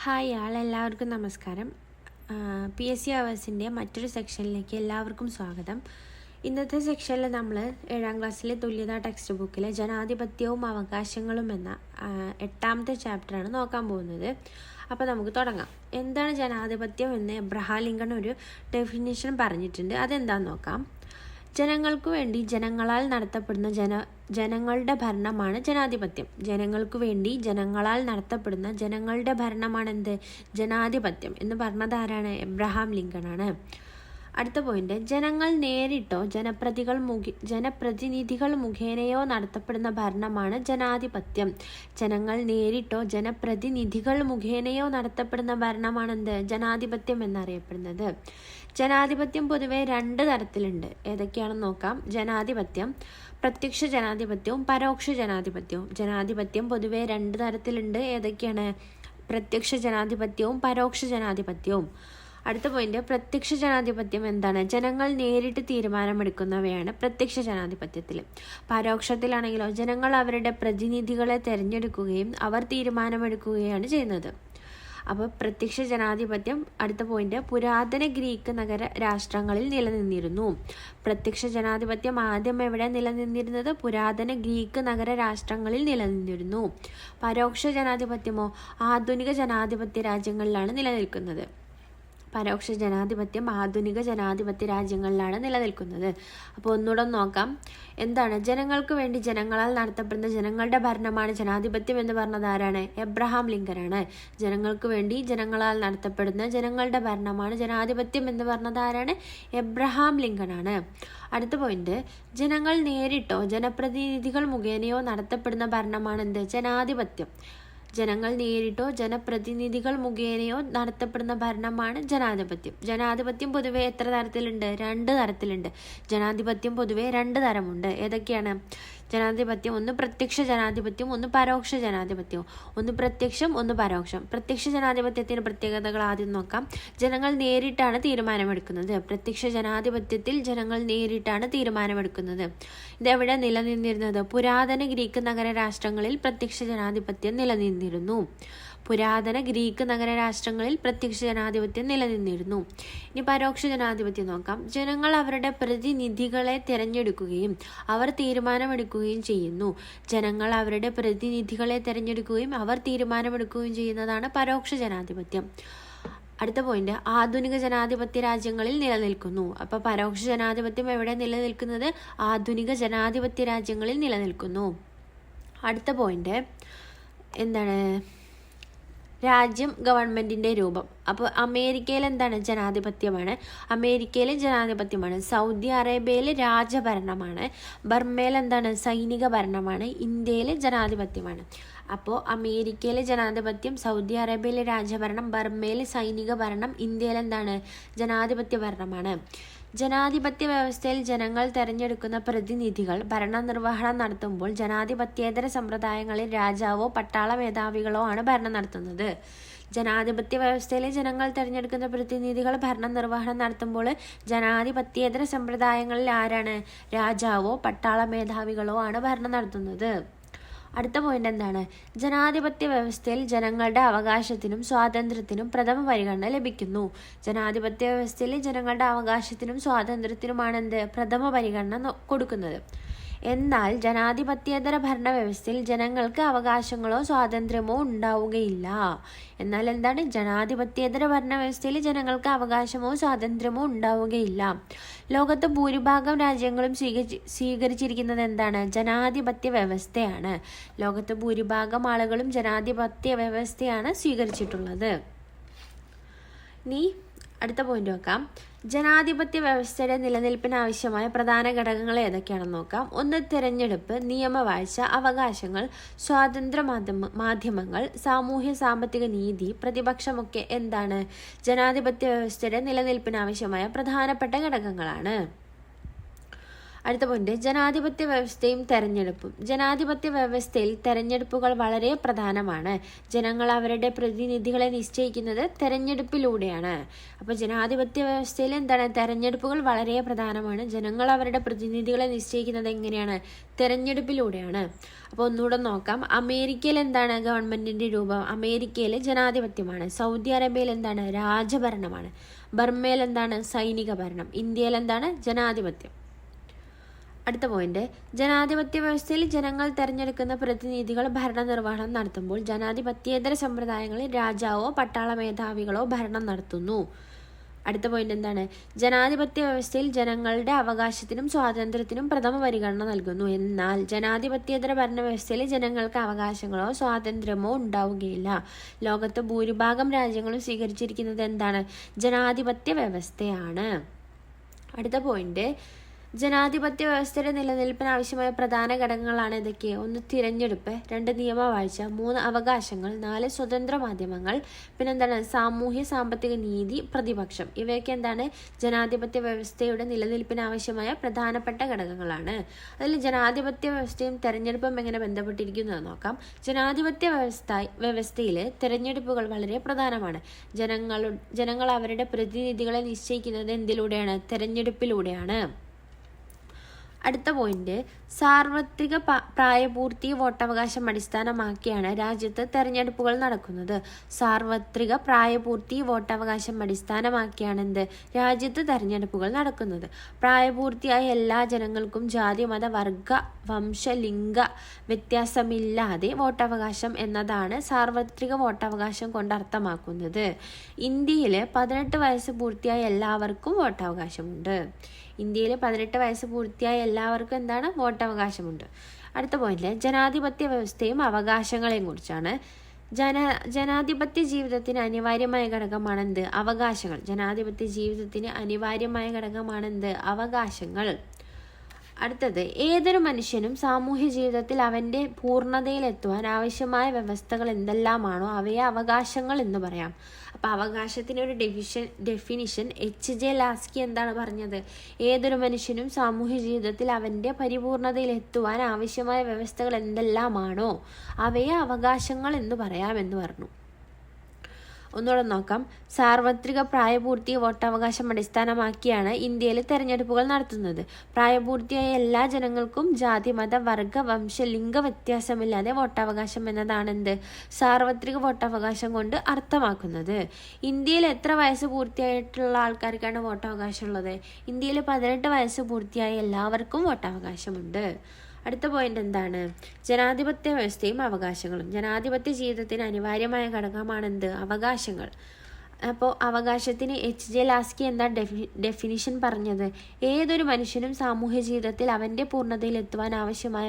Hi എല്ലാവർക്കും നമസ്കാരം. PSC അവേഴ്സിൻ്റെ മറ്റൊരു സെക്ഷനിലേക്ക് എല്ലാവർക്കും സ്വാഗതം. ഇന്നത്തെ സെക്ഷനിൽ നമ്മൾ 7ാം ക്ലാസ്സിലെ തുല്യതാ ടെക്സ്റ്റ് ബുക്കിലെ ജനാധിപത്യവും അവകാശങ്ങളും എന്ന 8ാമത്തെ ചാപ്റ്ററാണ് നോക്കാൻ പോകുന്നത്. അപ്പോൾ നമുക്ക് തുടങ്ങാം. എന്താണ് ജനാധിപത്യം എന്ന് എബ്രഹാം ലിങ്കൺ ഒരു ഡെഫിനിഷൻ പറഞ്ഞിട്ടുണ്ട്. അതെന്താണെന്ന് നോക്കാം. ജനങ്ങൾക്കു വേണ്ടി ജനങ്ങളാൽ നടത്തപ്പെടുന്ന ജനങ്ങളുടെ ഭരണമാണ് ജനാധിപത്യം. ജനങ്ങൾക്കു വേണ്ടി ജനങ്ങളാൽ നടത്തപ്പെടുന്ന ജനങ്ങളുടെ ഭരണമാണ് എന്ത്? ജനാധിപത്യം എന്ന് പറഞ്ഞത് ആരാണ്? എബ്രഹാം ലിങ്കണാണ്. അടുത്ത പോയിന്റ്, ജനങ്ങൾ നേരിട്ടോ ജനപ്രതിനിധികൾ മുഖേനയോ നടത്തപ്പെടുന്ന ഭരണമാണ് ജനാധിപത്യം. ജനങ്ങൾ നേരിട്ടോ ജനപ്രതിനിധികൾ മുഖേനയോ നടത്തപ്പെടുന്ന ഭരണമാണ് എന്ത്? ജനാധിപത്യം എന്നറിയപ്പെടുന്നത്. ജനാധിപത്യം പൊതുവെ 2 തരത്തിലുണ്ട്. ഏതൊക്കെയാണെന്ന് നോക്കാം. ജനാധിപത്യം, പ്രത്യക്ഷ ജനാധിപത്യവും പരോക്ഷ ജനാധിപത്യവും. ജനാധിപത്യം പൊതുവെ 2 തരത്തിലുണ്ട്. ഏതൊക്കെയാണ്? പ്രത്യക്ഷ ജനാധിപത്യവും പരോക്ഷ ജനാധിപത്യവും. അടുത്ത പോയിന്റ്, പ്രത്യക്ഷ ജനാധിപത്യം എന്താണ്? ജനങ്ങൾ നേരിട്ട് തീരുമാനമെടുക്കുന്നവയാണ് പ്രത്യക്ഷ ജനാധിപത്യത്തിൽ. പരോക്ഷത്തിലാണെങ്കിലോ ജനങ്ങൾ അവരുടെ പ്രതിനിധികളെ തിരഞ്ഞെടുക്കുകയും അവർ തീരുമാനമെടുക്കുകയാണ് ചെയ്യുന്നത്. അപ്പോൾ പ്രത്യക്ഷ ജനാധിപത്യം. അടുത്ത പോയിന്റ്, പുരാതന ഗ്രീക്ക് നഗര രാഷ്ട്രങ്ങളിൽ നിലനിന്നിരുന്നു. പ്രത്യക്ഷ ജനാധിപത്യം ആദ്യം എവിടെ നിലനിന്നിരുന്നത്? പുരാതന ഗ്രീക്ക് നഗര രാഷ്ട്രങ്ങളിൽ നിലനിന്നിരുന്നു. പരോക്ഷ ജനാധിപത്യമോ ആധുനിക ജനാധിപത്യ രാജ്യങ്ങളിലാണ് നിലനിൽക്കുന്നത്. പരോക്ഷ ജനാധിപത്യം ആധുനിക ജനാധിപത്യ രാജ്യങ്ങളിലാണ് നിലനിൽക്കുന്നത്. അപ്പോൾ ഒന്നുകൂടെ നോക്കാം. എന്താണ്? ജനങ്ങൾക്ക് വേണ്ടി ജനങ്ങളാൽ നടത്തപ്പെടുന്ന ജനങ്ങളുടെ ഭരണമാണ് ജനാധിപത്യം എന്ന് പറഞ്ഞത് ആരാണ്? എബ്രഹാം ലിങ്കനാണ്. ജനങ്ങൾക്ക് വേണ്ടി ജനങ്ങളാൽ നടത്തപ്പെടുന്ന ജനങ്ങളുടെ ഭരണമാണ് ജനാധിപത്യം എന്ന് പറഞ്ഞത് ആരാണ്? എബ്രഹാം ലിങ്കനാണ്. അടുത്ത പോയിന്റ്, ജനങ്ങൾ നേരിട്ടോ ജനപ്രതിനിധികൾ മുഖേനയോ നടത്തപ്പെടുന്ന ഭരണമാണ് എന്ത്? ജനാധിപത്യം. ജനങ്ങൾ നേരിട്ടോ ജനപ്രതിനിധികൾ മുഖേനയോ നടത്തപ്പെടുന്ന ഭരണമാണ് ജനാധിപത്യം. ജനാധിപത്യം പൊതുവെ എത്ര തരത്തിലുണ്ട്? 2 തരത്തിലുണ്ട്. ജനാധിപത്യം പൊതുവെ 2 തരമുണ്ട്. ഏതൊക്കെയാണ്? ജനാധിപത്യം, ഒന്ന് പ്രത്യക്ഷ ജനാധിപത്യവും ഒന്ന് പരോക്ഷ ജനാധിപത്യവും. ഒന്ന് പ്രത്യക്ഷം, ഒന്ന് പരോക്ഷം. പ്രത്യക്ഷ ജനാധിപത്യത്തിന്റെ പ്രത്യേകതകൾ ആദ്യം നോക്കാം. ജനങ്ങൾ നേരിട്ടാണ് തീരുമാനമെടുക്കുന്നത്. പ്രത്യക്ഷ ജനാധിപത്യത്തിൽ ജനങ്ങൾ നേരിട്ടാണ് തീരുമാനമെടുക്കുന്നത്. ഇതെവിടെ നിലനിന്നിരുന്നത്? പുരാതന ഗ്രീക്ക് നഗര രാഷ്ട്രങ്ങളിൽ പ്രത്യക്ഷ ജനാധിപത്യം നിലനിന്നിരുന്നു. പുരാതന ഗ്രീക്ക് നഗര രാഷ്ട്രങ്ങളിൽ പ്രത്യക്ഷ ജനാധിപത്യം നിലനിന്നിരുന്നു. ഇനി പരോക്ഷ ജനാധിപത്യം നോക്കാം. ജനങ്ങൾ അവരുടെ പ്രതിനിധികളെ തിരഞ്ഞെടുക്കുകയും അവർ തീരുമാനമെടുക്കുകയും ചെയ്യുന്നു. ജനങ്ങൾ അവരുടെ പ്രതിനിധികളെ തിരഞ്ഞെടുക്കുകയും അവർ തീരുമാനമെടുക്കുകയും ചെയ്യുന്നതാണ് പരോക്ഷ ജനാധിപത്യം. അടുത്ത പോയിന്റ്, ആധുനിക ജനാധിപത്യ രാജ്യങ്ങളിൽ നിലനിൽക്കുന്നു. അപ്പോൾ പരോക്ഷ ജനാധിപത്യം എവിടെ നിലനിൽക്കുന്നത്? ആധുനിക ജനാധിപത്യ രാജ്യങ്ങളിൽ നിലനിൽക്കുന്നു. അടുത്ത പോയിന്റ് എന്താണ്? രാജ്യം, ഗവൺമെന്റിന്റെ രൂപം. അപ്പോൾ അമേരിക്കയിൽ എന്താണ്? ജനാധിപത്യമാണ്. അമേരിക്കയിൽ ജനാധിപത്യമാണ്. സൗദി അറേബ്യയിൽ രാജഭരണമാണ്. ബർമയിൽ എന്താണ്? സൈനിക ഭരണമാണ്. ഇന്ത്യയിൽ ജനാധിപത്യമാണ്. അപ്പോൾ അമേരിക്കയിലെ ജനാധിപത്യം, സൗദി അറേബ്യയിലെ രാജഭരണം, ബർമയിൽ സൈനിക ഭരണം, ഇന്ത്യയിൽ എന്താണ്? ജനാധിപത്യ ഭരണമാണ്. ജനാധിപത്യ വ്യവസ്ഥയിൽ ജനങ്ങൾ തെരഞ്ഞെടുക്കുന്ന പ്രതിനിധികൾ ഭരണനിർവഹണം നടത്തുമ്പോൾ ജനാധിപത്യേതര സമ്പ്രദായങ്ങളിൽ രാജാവോ പട്ടാള മേധാവികളോ ആണ് ഭരണം നടത്തുന്നത്. ജനാധിപത്യ വ്യവസ്ഥയിലെ ജനങ്ങൾ തിരഞ്ഞെടുക്കുന്ന പ്രതിനിധികൾ ഭരണനിർവഹണം നടത്തുമ്പോൾ ജനാധിപത്യേതര സമ്പ്രദായങ്ങളിൽ ആരാണ്? രാജാവോ പട്ടാള മേധാവികളോ ആണ് ഭരണം നടത്തുന്നത്. അടുത്ത പോയിന്റ് എന്താണ്? ജനാധിപത്യ വ്യവസ്ഥയിൽ ജനങ്ങളുടെ അവകാശത്തിനും സ്വാതന്ത്ര്യത്തിനും പ്രഥമ പരിഗണന ലഭിക്കുന്നു. ജനാധിപത്യ വ്യവസ്ഥയിൽ ജനങ്ങളുടെ അവകാശത്തിനും സ്വാതന്ത്ര്യത്തിനുമാണ് എന്ത്? പ്രഥമ പരിഗണന കൊടുക്കുന്നത്. എന്നാൽ ജനാധിപത്യേതര ഭരണ വ്യവസ്ഥയിൽ ജനങ്ങൾക്ക് അവകാശങ്ങളോ സ്വാതന്ത്ര്യമോ ഉണ്ടാവുകയില്ല. എന്നാൽ എന്താണ്? ജനാധിപത്യേതര ഭരണ വ്യവസ്ഥയിൽ ജനങ്ങൾക്ക് അവകാശമോ സ്വാതന്ത്ര്യമോ ഉണ്ടാവുകയില്ല. ലോകത്ത് ഭൂരിഭാഗം രാജ്യങ്ങളും സ്വീകരിച്ചിരിക്കുന്നത് എന്താണ്? ജനാധിപത്യ വ്യവസ്ഥയാണ്. ലോകത്ത് ഭൂരിഭാഗം ആളുകളും ജനാധിപത്യ വ്യവസ്ഥയാണ് സ്വീകരിച്ചിട്ടുള്ളത്. ഇനി അടുത്ത പോയിന്റ് നോക്കാം. ജനാധിപത്യ വ്യവസ്ഥയുടെ നിലനിൽപ്പിന് ആവശ്യമായ പ്രധാന ഘടകങ്ങൾ ഏതൊക്കെയാണെന്ന് നോക്കാം. ഒന്ന്, തിരഞ്ഞെടുപ്പ്, നിയമവാഴ്ച, അവകാശങ്ങൾ, സ്വാതന്ത്ര്യ മാധ്യമങ്ങൾ, സാമൂഹ്യ സാമ്പത്തിക നീതി, പ്രതിപക്ഷമൊക്കെ എന്താണ്? ജനാധിപത്യ വ്യവസ്ഥയുടെ നിലനിൽപ്പിന് ആവശ്യമായ പ്രധാനപ്പെട്ട ഘടകങ്ങളാണ്. അടുത്ത പോയിന്റ്, ജനാധിപത്യ വ്യവസ്ഥയും തെരഞ്ഞെടുപ്പും. ജനാധിപത്യ വ്യവസ്ഥയിൽ തെരഞ്ഞെടുപ്പുകൾ വളരെ പ്രധാനമാണ്. ജനങ്ങൾ അവരുടെ പ്രതിനിധികളെ നിശ്ചയിക്കുന്നത് തെരഞ്ഞെടുപ്പിലൂടെയാണ്. അപ്പോൾ ജനാധിപത്യ വ്യവസ്ഥയിൽ എന്താണ്, തെരഞ്ഞെടുപ്പുകൾ വളരെ പ്രധാനമാണ്. ജനങ്ങൾ അവരുടെ പ്രതിനിധികളെ നിശ്ചയിക്കുന്നത് എങ്ങനെയാണ്, തെരഞ്ഞെടുപ്പിലൂടെയാണ്. അപ്പോൾ ഒന്നുകൂടെ നോക്കാം. അമേരിക്കയിൽ എന്താണ് ഗവൺമെന്റിന്റെ രൂപം, അമേരിക്കയിൽ ജനാധിപത്യമാണ്. സൗദി അറേബ്യയിൽ എന്താണ്, രാജഭരണമാണ്. ബർമയിൽ എന്താണ്, സൈനിക ഭരണം. ഇന്ത്യയിൽ എന്താണ്, ജനാധിപത്യം. അടുത്ത പോയിന്റ്, ജനാധിപത്യ വ്യവസ്ഥയിൽ ജനങ്ങൾ തെരഞ്ഞെടുക്കുന്ന പ്രതിനിധികൾ ഭരണനിർവഹണം നടത്തുമ്പോൾ ജനാധിപത്യേതര സമ്പ്രദായങ്ങളിൽ രാജാവോ പട്ടാള മേധാവികളോ ഭരണം നടത്തുന്നു. അടുത്ത പോയിന്റ് എന്താണ്, ജനാധിപത്യ വ്യവസ്ഥയിൽ ജനങ്ങളുടെ അവകാശത്തിനും സ്വാതന്ത്ര്യത്തിനും പ്രഥമ പരിഗണന നൽകുന്നു. എന്നാൽ ജനാധിപത്യേതര ഭരണ വ്യവസ്ഥയിൽ ജനങ്ങൾക്ക് അവകാശങ്ങളോ സ്വാതന്ത്ര്യമോ ഉണ്ടാവുകയില്ല. ലോകത്ത് ഭൂരിഭാഗം രാജ്യങ്ങളും സ്വീകരിച്ചിരിക്കുന്നത് എന്താണ്, ജനാധിപത്യ വ്യവസ്ഥയാണ്. അടുത്ത പോയിന്റ്, ജനാധിപത്യ വ്യവസ്ഥയുടെ നിലനിൽപ്പിന് ആവശ്യമായ പ്രധാന ഘടകങ്ങളാണ് ഇതൊക്കെ. 1 തിരഞ്ഞെടുപ്പ്, 2 നിയമവാഴ്ച, 3 അവകാശങ്ങൾ, 4 സ്വതന്ത്ര മാധ്യമങ്ങൾ, പിന്നെന്താണ്, സാമൂഹ്യ സാമ്പത്തിക നീതി, പ്രതിപക്ഷം. ഇവയൊക്കെ എന്താണ്, ജനാധിപത്യ വ്യവസ്ഥയുടെ നിലനിൽപ്പിന് ആവശ്യമായ പ്രധാനപ്പെട്ട ഘടകങ്ങളാണ്. അതിൽ ജനാധിപത്യ വ്യവസ്ഥയും തെരഞ്ഞെടുപ്പും എങ്ങനെ ബന്ധപ്പെട്ടിരിക്കുന്നത് നോക്കാം. ജനാധിപത്യ വ്യവസ്ഥയിൽ തെരഞ്ഞെടുപ്പുകൾ വളരെ പ്രധാനമാണ്. ജനങ്ങൾ അവരുടെ പ്രതിനിധികളെ നിശ്ചയിക്കുന്നത് എന്തിലൂടെയാണ്, തെരഞ്ഞെടുപ്പിലൂടെയാണ്. അടുത്ത പോയിന്റ്, സാർവത്രിക പ്രായപൂർത്തി വോട്ടവകാശം അടിസ്ഥാനമാക്കിയാണ് രാജ്യത്ത് തെരഞ്ഞെടുപ്പുകൾ നടക്കുന്നത്. സാർവത്രിക പ്രായപൂർത്തി വോട്ടവകാശം അടിസ്ഥാനമാക്കിയാണ് രാജ്യത്ത് തെരഞ്ഞെടുപ്പുകൾ നടക്കുന്നത്. പ്രായപൂർത്തിയായ എല്ലാ ജനങ്ങൾക്കും ജാതി മത വർഗ വംശ ലിംഗ വ്യത്യാസമില്ലാതെ വോട്ടവകാശം എന്നതാണ് സാർവത്രിക വോട്ടവകാശം കൊണ്ട് അർത്ഥമാക്കുന്നത്. ഇന്ത്യയിൽ 18 വയസ്സ് പൂർത്തിയായ എല്ലാവർക്കും വോട്ടവകാശമുണ്ട്. ഇന്ത്യയിൽ 18 വയസ്സ് പൂർത്തിയായ എല്ലാവർക്കും എന്താണ്, വോട്ടവകാശമുണ്ട്. അടുത്ത പോയിന്റിൽ ജനാധിപത്യ വ്യവസ്ഥയും അവകാശങ്ങളെയും കുറിച്ചാണ്. ജനാധിപത്യ ജീവിതത്തിന് അനിവാര്യമായ ഘടകമാണ് അവകാശങ്ങൾ. ജനാധിപത്യ ജീവിതത്തിന് അനിവാര്യമായ ഘടകമാണ് അവകാശങ്ങൾ. അടുത്തത്, ഏതൊരു മനുഷ്യനും സാമൂഹ്യ ജീവിതത്തിൽ അവൻ്റെ പൂർണ്ണതയിലെത്തുവാൻ ആവശ്യമായ വ്യവസ്ഥകൾ എന്തെല്ലാമാണോ അവയെ അവകാശങ്ങൾ എന്ന് പറയാം. അപ്പോൾ അവകാശത്തിന് ഒരു ഡെഫിനിഷൻ H.J. ലാസ്കി എന്താണ് പറഞ്ഞത്, ഏതൊരു മനുഷ്യനും സാമൂഹ്യ ജീവിതത്തിൽ അവൻ്റെ പരിപൂർണതയിലെത്തുവാൻ ആവശ്യമായ വ്യവസ്ഥകൾ എന്തെല്ലാമാണോ അവയെ അവകാശങ്ങൾ എന്ന് പറയാമെന്ന് പറഞ്ഞു. ഒന്നുകൂടെ നോക്കാം. സാർവത്രിക പ്രായപൂർത്തി വോട്ടവകാശം അടിസ്ഥാനമാക്കിയാണ് ഇന്ത്യയിൽ തെരഞ്ഞെടുപ്പുകൾ നടത്തുന്നത്. പ്രായപൂർത്തിയായ എല്ലാ ജനങ്ങൾക്കും ജാതി മത വർഗ വംശ ലിംഗ വ്യത്യാസമില്ലാതെ വോട്ടവകാശം എന്നതാണ് സാർവത്രിക വോട്ടവകാശം കൊണ്ട് അർത്ഥമാക്കുന്നത്. ഇന്ത്യയിൽ എത്ര വയസ്സ് പൂർത്തിയായിട്ടുള്ള ആൾക്കാർക്കാണ് വോട്ടവകാശം ഉള്ളത്? ഇന്ത്യയിൽ 18 വയസ്സ് പൂർത്തിയായ എല്ലാവർക്കും വോട്ടവകാശമുണ്ട്. അടുത്ത പോയിന്റ് എന്താണ്, ജനാധിപത്യ വ്യവസ്ഥയും അവകാശങ്ങളും. ജനാധിപത്യ ജീവിതത്തിന് അനിവാര്യമായ ഘടകമാണ് അവകാശങ്ങൾ. അപ്പോൾ അവകാശത്തിന് H.J. ലാസ്കി എന്താ ഡെഫിനിഷൻ പറഞ്ഞത്, ഏതൊരു മനുഷ്യനും സാമൂഹ്യ ജീവിതത്തിൽ അവൻ്റെ പൂർണ്ണതയിലെത്തുവാൻ ആവശ്യമായ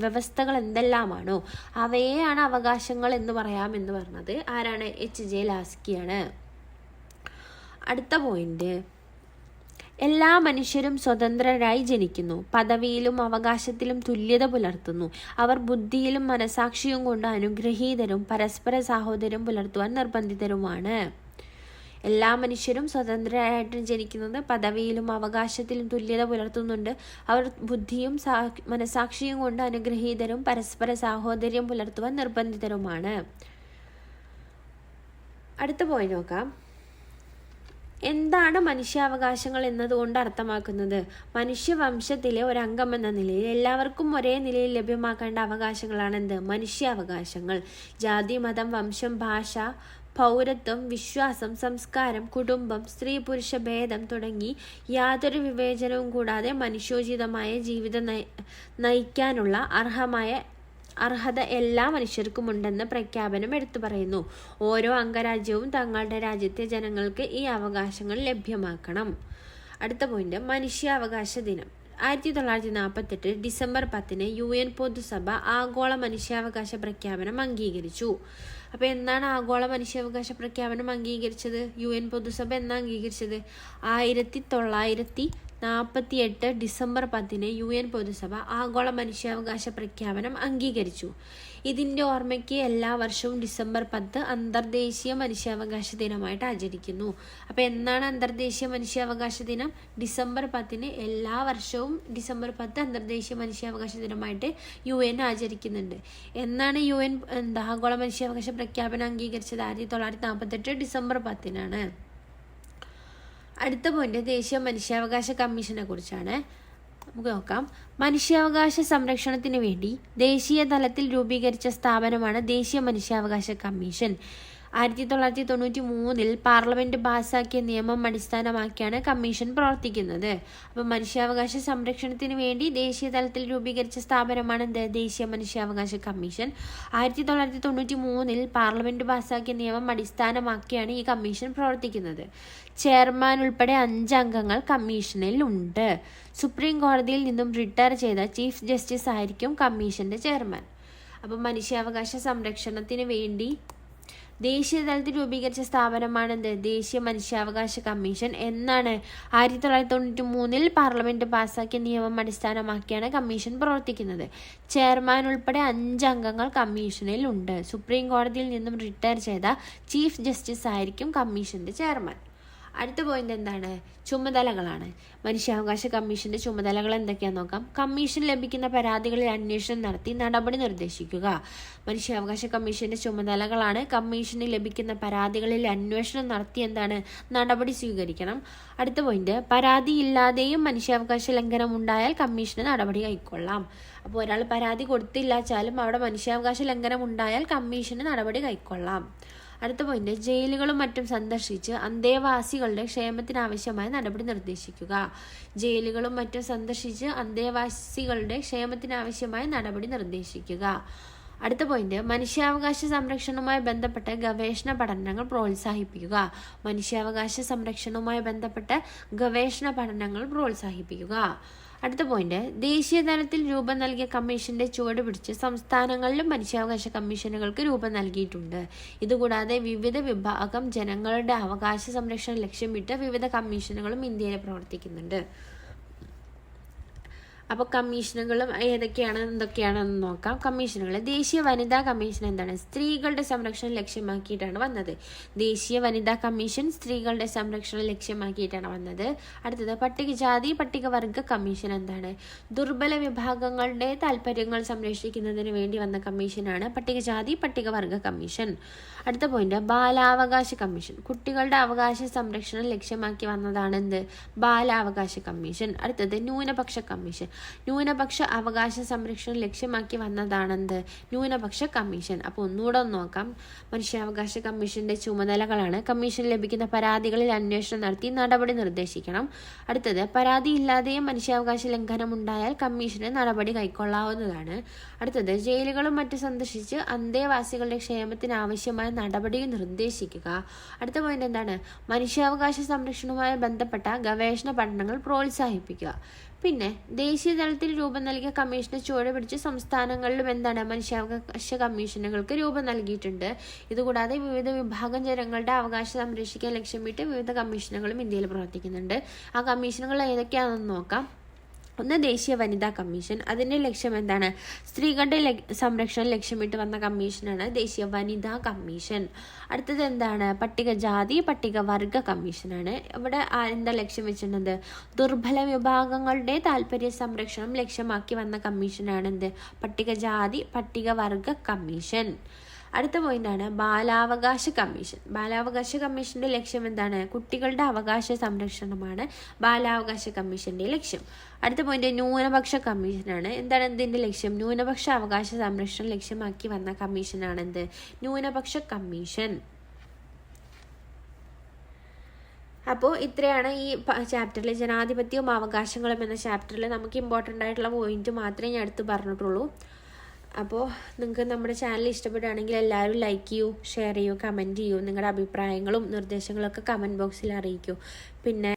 വ്യവസ്ഥകൾ എന്തെല്ലാമാണോ അവയെയാണ് അവകാശങ്ങൾ എന്ന് പറയാമെന്ന് പറഞ്ഞത് ആരാണ്, H.J. ലാസ്കിയാണ്. അടുത്ത പോയിന്റ്, എല്ലാ മനുഷ്യരും സ്വതന്ത്രരായി ജനിക്കുന്നു, പദവിയിലും അവകാശത്തിലും തുല്യത പുലർത്തുന്നു, അവർ ബുദ്ധിയിലും മനസാക്ഷിയും കൊണ്ട് അനുഗ്രഹീതരും പരസ്പര സാഹോദര്യം പുലർത്തുവാൻ നിർബന്ധിതരുമാണ്. എല്ലാ മനുഷ്യരും സ്വതന്ത്രരായിട്ട് ജനിക്കുന്നത്, പദവിയിലും അവകാശത്തിലും തുല്യത പുലർത്തുന്നുണ്ട്, അവർ ബുദ്ധിയും മനസാക്ഷിയും കൊണ്ട് അനുഗ്രഹീതരും പരസ്പര സാഹോദര്യം പുലർത്തുവാൻ നിർബന്ധിതരുമാണ്. അടുത്ത പോയിന്റ് നോക്കാം. എന്താണ് മനുഷ്യാവകാശങ്ങൾ എന്നതുകൊണ്ട് അർത്ഥമാക്കുന്നത്? മനുഷ്യവംശത്തിലെ ഒരംഗം എന്ന നിലയിൽ എല്ലാവർക്കും ഒരേ നിലയിൽ ലഭ്യമാക്കേണ്ട അവകാശങ്ങളാണ് മനുഷ്യാവകാശങ്ങൾ. ജാതി മതം വംശം ഭാഷ പൗരത്വം വിശ്വാസം സംസ്കാരം കുടുംബം സ്ത്രീ പുരുഷ ഭേദം തുടങ്ങി യാതൊരു വിവേചനവും കൂടാതെ മനുഷ്യോചിതമായ ജീവിതം നയിക്കാനുള്ള അർഹത എല്ലാ മനുഷ്യർക്കും ഉണ്ടെന്ന് പ്രഖ്യാപനം എടുത്തു പറയുന്നു. ഓരോ അംഗരാജ്യവും തങ്ങളുടെ രാജ്യത്തെ ജനങ്ങൾക്ക് ഈ അവകാശങ്ങൾ ലഭ്യമാക്കണം. അടുത്ത പോയിന്റ്, മനുഷ്യാവകാശ ദിനം. 1948 ഡിസംബർ 10 UN പൊതുസഭ ആഗോള മനുഷ്യാവകാശ പ്രഖ്യാപനം അംഗീകരിച്ചു. അപ്പോൾ എന്നാണ് ആഗോള മനുഷ്യാവകാശ പ്രഖ്യാപനം അംഗീകരിച്ചത്? UN പൊതുസഭ എന്നാ അംഗീകരിച്ചത്? 1948 1948 ഡിസംബർ 10 UN പൊതുസഭ ആഗോള മനുഷ്യാവകാശ പ്രഖ്യാപനം അംഗീകരിച്ചു. ഇതിൻ്റെ ഓർമ്മയ്ക്ക് എല്ലാ വർഷവും ഡിസംബർ 10 അന്തർദേശീയ മനുഷ്യാവകാശ ദിനമായിട്ട് ആചരിക്കുന്നു. അപ്പോൾ എന്നാണ് അന്തർദേശീയ മനുഷ്യാവകാശ ദിനം? ഡിസംബർ 10 എല്ലാ വർഷവും ഡിസംബർ 10 അന്തർദേശീയ മനുഷ്യാവകാശ ദിനമായിട്ട് UN ആചരിക്കുന്നുണ്ട്. എന്നാണ് UN ആഗോള മനുഷ്യാവകാശ പ്രഖ്യാപനം അംഗീകരിച്ചത്? 1948 ഡിസംബർ 10. അടുത്ത പോയിന്റ് ദേശീയ മനുഷ്യാവകാശ കമ്മീഷനെ കുറിച്ചാണ്. നമുക്ക് നോക്കാം. മനുഷ്യാവകാശ സംരക്ഷണത്തിന് വേണ്ടി ദേശീയ തലത്തിൽ രൂപീകരിച്ച സ്ഥാപനമാണ് ദേശീയ മനുഷ്യാവകാശ കമ്മീഷൻ. 1993 പാർലമെന്റ് പാസാക്കിയ നിയമം അടിസ്ഥാനമാക്കിയാണ് കമ്മീഷൻ പ്രവർത്തിക്കുന്നത്. അപ്പം മനുഷ്യാവകാശ സംരക്ഷണത്തിന് വേണ്ടി ദേശീയ തലത്തിൽ രൂപീകരിച്ച സ്ഥാപനമാണ് ദേശീയ മനുഷ്യാവകാശ കമ്മീഷൻ. 1993 പാർലമെന്റ് പാസാക്കിയ നിയമം അടിസ്ഥാനമാക്കിയാണ് ഈ കമ്മീഷൻ പ്രവർത്തിക്കുന്നത്. ചെയർമാൻ ഉൾപ്പെടെ 5 അംഗങ്ങൾ കമ്മീഷനിൽ ഉണ്ട്. സുപ്രീം കോടതിയിൽ നിന്നും റിട്ടയർ ചെയ്ത ചീഫ് ജസ്റ്റിസ് ആയിരിക്കും കമ്മീഷന്റെ ചെയർമാൻ. അപ്പം മനുഷ്യാവകാശ സംരക്ഷണത്തിന് വേണ്ടി ദേശീയ തലത്തിൽ രൂപീകരിച്ച സ്ഥാപനമാണ് ദേശീയ മനുഷ്യാവകാശ കമ്മീഷൻ. എന്നാണ് 1993 പാർലമെന്റ് പാസാക്കിയ നിയമം അടിസ്ഥാനമാക്കിയാണ് കമ്മീഷൻ പ്രവർത്തിക്കുന്നത്. ചെയർമാൻ ഉൾപ്പെടെ 5 അംഗങ്ങൾ കമ്മീഷനിൽ ഉണ്ട്. സുപ്രീം കോടതിയിൽ നിന്നും റിട്ടയർ ചെയ്ത ചീഫ് ജസ്റ്റിസ് ആയിരിക്കും കമ്മീഷന്റെ ചെയർമാൻ. അടുത്ത പോയിന്റ് എന്താണ്? ചുമതലകളാണ്. മനുഷ്യാവകാശ കമ്മീഷന്റെ ചുമതലകൾ എന്തൊക്കെയാണെന്ന് നോക്കാം. കമ്മീഷൻ ലഭിക്കുന്ന പരാതികളിൽ അന്വേഷണം നടത്തി നടപടി നിർദ്ദേശിക്കുക. മനുഷ്യാവകാശ കമ്മീഷന്റെ ചുമതലകളാണ് കമ്മീഷന് ലഭിക്കുന്ന പരാതികളിൽ അന്വേഷണം നടത്തി നടപടി സ്വീകരിക്കണം. അടുത്ത പോയിന്റ് പരാതിയില്ലാതെയും മനുഷ്യാവകാശ ലംഘനം ഉണ്ടായാൽ കമ്മീഷന് നടപടി കൈക്കൊള്ളാം. അപ്പോൾ ഒരാൾ പരാതി കൊടുത്തില്ലാച്ചാലും അവിടെ മനുഷ്യാവകാശ ലംഘനം ഉണ്ടായാൽ കമ്മീഷന് നടപടി കൈക്കൊള്ളാം. അടുത്ത പോയിന്റ് ജയിലുകളും മറ്റും സന്ദർശിച്ച് അന്തേവാസികളുടെ ക്ഷേമത്തിനാവശ്യമായ നടപടി നിർദ്ദേശിക്കുക. ജയിലുകളും മറ്റും സന്ദർശിച്ച് അന്തേവാസികളുടെ ക്ഷേമത്തിനാവശ്യമായ നടപടി നിർദ്ദേശിക്കുക. അടുത്ത പോയിന്റ് മനുഷ്യാവകാശ സംരക്ഷണവുമായി ബന്ധപ്പെട്ട ഗവേഷണ പഠനങ്ങൾ പ്രോത്സാഹിപ്പിക്കുക. മനുഷ്യാവകാശ സംരക്ഷണവുമായി ബന്ധപ്പെട്ട ഗവേഷണ പഠനങ്ങൾ പ്രോത്സാഹിപ്പിക്കുക. അടുത്ത പോയിന്റ് ദേശീയ തലത്തിൽ രൂപം നൽകിയ കമ്മീഷന്റെ ചുവട് പിടിച്ച് സംസ്ഥാനങ്ങളിലും മനുഷ്യാവകാശ കമ്മീഷനുകൾക്ക് രൂപം നൽകിയിട്ടുണ്ട്. ഇതുകൂടാതെ വിവിധ വിഭാഗം ജനങ്ങളുടെ അവകാശ സംരക്ഷണം ലക്ഷ്യമിട്ട് വിവിധ കമ്മീഷനുകളും ഇന്ത്യയിൽ പ്രവർത്തിക്കുന്നുണ്ട്. അപ്പോൾ കമ്മീഷനുകളും എന്തൊക്കെയാണെന്ന് നോക്കാം. കമ്മീഷനുകൾ ദേശീയ വനിതാ കമ്മീഷൻ എന്താണ്? സ്ത്രീകളുടെ സംരക്ഷണം ലക്ഷ്യമാക്കിയിട്ടാണ് വന്നത്. ദേശീയ വനിതാ കമ്മീഷൻ സ്ത്രീകളുടെ സംരക്ഷണം ലക്ഷ്യമാക്കിയിട്ടാണ് വന്നത്. അടുത്തത് പട്ടികജാതി പട്ടികവർഗ കമ്മീഷൻ എന്താണ്? ദുർബല വിഭാഗങ്ങളുടെ താല്പര്യങ്ങൾ സംരക്ഷിക്കുന്നതിന് വേണ്ടി വന്ന കമ്മീഷനാണ് പട്ടികജാതി പട്ടികവർഗ കമ്മീഷൻ. അടുത്ത പോയിന്റ് ബാലാവകാശ കമ്മീഷൻ. കുട്ടികളുടെ അവകാശ സംരക്ഷണം ലക്ഷ്യമാക്കി വന്നതാണ് ബാലാവകാശ കമ്മീഷൻ. അടുത്തത് ന്യൂനപക്ഷ കമ്മീഷൻ. ന്യൂനപക്ഷ അവകാശ സംരക്ഷണം ലക്ഷ്യമാക്കി വന്നതാണ് ന്യൂനപക്ഷ കമ്മീഷൻ. അപ്പോൾ ഒന്നുകൂടെ നോക്കാം. മനുഷ്യാവകാശ കമ്മീഷന്റെ ചുമതലകളാണ് കമ്മീഷൻ ലഭിക്കുന്ന പരാതികളിൽ അന്വേഷണം നടത്തി നടപടി നിർദ്ദേശിക്കണം. അടുത്തത് പരാതിയില്ലാതെയും മനുഷ്യാവകാശ ലംഘനം ഉണ്ടായാൽ കമ്മീഷന് നടപടി കൈക്കൊള്ളാവുന്നതാണ്. അടുത്തത് ജയിലുകളും മറ്റും സന്ദർശിച്ച് അന്തേവാസികളുടെ ക്ഷേമത്തിന് ആവശ്യമായ നടപടി നിർദ്ദേശിക്കുക. അടുത്ത പോയിന്റ് എന്താണ്? മനുഷ്യാവകാശ സംരക്ഷണവുമായി ബന്ധപ്പെട്ട ഗവേഷണ പഠനങ്ങൾ പ്രോത്സാഹിപ്പിക്കുക. പിന്നെ ദേശീയ തലത്തിൽ രൂപം നൽകിയ കമ്മീഷനെ ചുവട് പിടിച്ച് സംസ്ഥാനങ്ങളിലും മനുഷ്യാവകാശ കമ്മീഷനുകൾക്ക് രൂപം നൽകിയിട്ടുണ്ട്. ഇതുകൂടാതെ വിവിധ വിഭാഗം ജനങ്ങളുടെ അവകാശം സംരക്ഷിക്കാൻ ലക്ഷ്യമിട്ട് വിവിധ കമ്മീഷനുകളും ഇന്ത്യയിൽ പ്രവർത്തിക്കുന്നുണ്ട്. ആ കമ്മീഷനുകൾ ഏതൊക്കെയാണെന്ന് നോക്കാം. ഒന്ന് ദേശീയ വനിതാ കമ്മീഷൻ. അതിൻ്റെ ലക്ഷ്യം എന്താണ്? സ്ത്രീകളുടെ സംരക്ഷണം ലക്ഷ്യമിട്ട് വന്ന കമ്മീഷനാണ് ദേശീയ വനിതാ കമ്മീഷൻ. അടുത്തത് എന്താണ്? പട്ടികജാതി പട്ടികവർഗ കമ്മീഷനാണ്. ഇവിടെ എന്താ ലക്ഷ്യം വെച്ചിട്ടുണ്ട്? ദുർബല വിഭാഗങ്ങളുടെ താല്പര്യ സംരക്ഷണം ലക്ഷ്യമാക്കി വന്ന കമ്മീഷനാണ് പട്ടികജാതി പട്ടികവർഗ കമ്മീഷൻ. അടുത്ത പോയിന്റാണ് ബാലാവകാശ കമ്മീഷൻ. ബാലാവകാശ കമ്മീഷന്റെ ലക്ഷ്യം എന്താണ്? കുട്ടികളുടെ അവകാശ സംരക്ഷണമാണ് ബാലാവകാശ കമ്മീഷന്റെ ലക്ഷ്യം. അടുത്ത പോയിന്റ് ന്യൂനപക്ഷ കമ്മീഷനാണ്. എന്താണ് ഇതിന്റെ ലക്ഷ്യം? ന്യൂനപക്ഷ അവകാശ സംരക്ഷണം ലക്ഷ്യമാക്കി വന്ന കമ്മീഷനാണ് ന്യൂനപക്ഷ കമ്മീഷൻ. അപ്പോൾ ഇത്രയാണ് ഈ ചാപ്റ്ററിൽ ജനാധിപത്യവും അവകാശങ്ങളും എന്ന ചാപ്റ്ററിൽ നമുക്ക് ഇമ്പോർട്ടൻ്റ് ആയിട്ടുള്ള പോയിന്റ് മാത്രമേ ഞാൻ എടുത്ത് പറഞ്ഞിട്ടുള്ളൂ. അപ്പോൾ നിങ്ങൾക്ക് നമ്മുടെ ചാനൽ ഇഷ്ടപ്പെടുകയാണെങ്കിൽ എല്ലാവരും ലൈക്ക് ചെയ്യൂ, ഷെയർ ചെയ്യൂ, കമൻറ്റ് ചെയ്യൂ. നിങ്ങളുടെ അഭിപ്രായങ്ങളും നിർദ്ദേശങ്ങളൊക്കെ കമൻറ്റ് ബോക്സിൽ അറിയിക്കൂ. പിന്നെ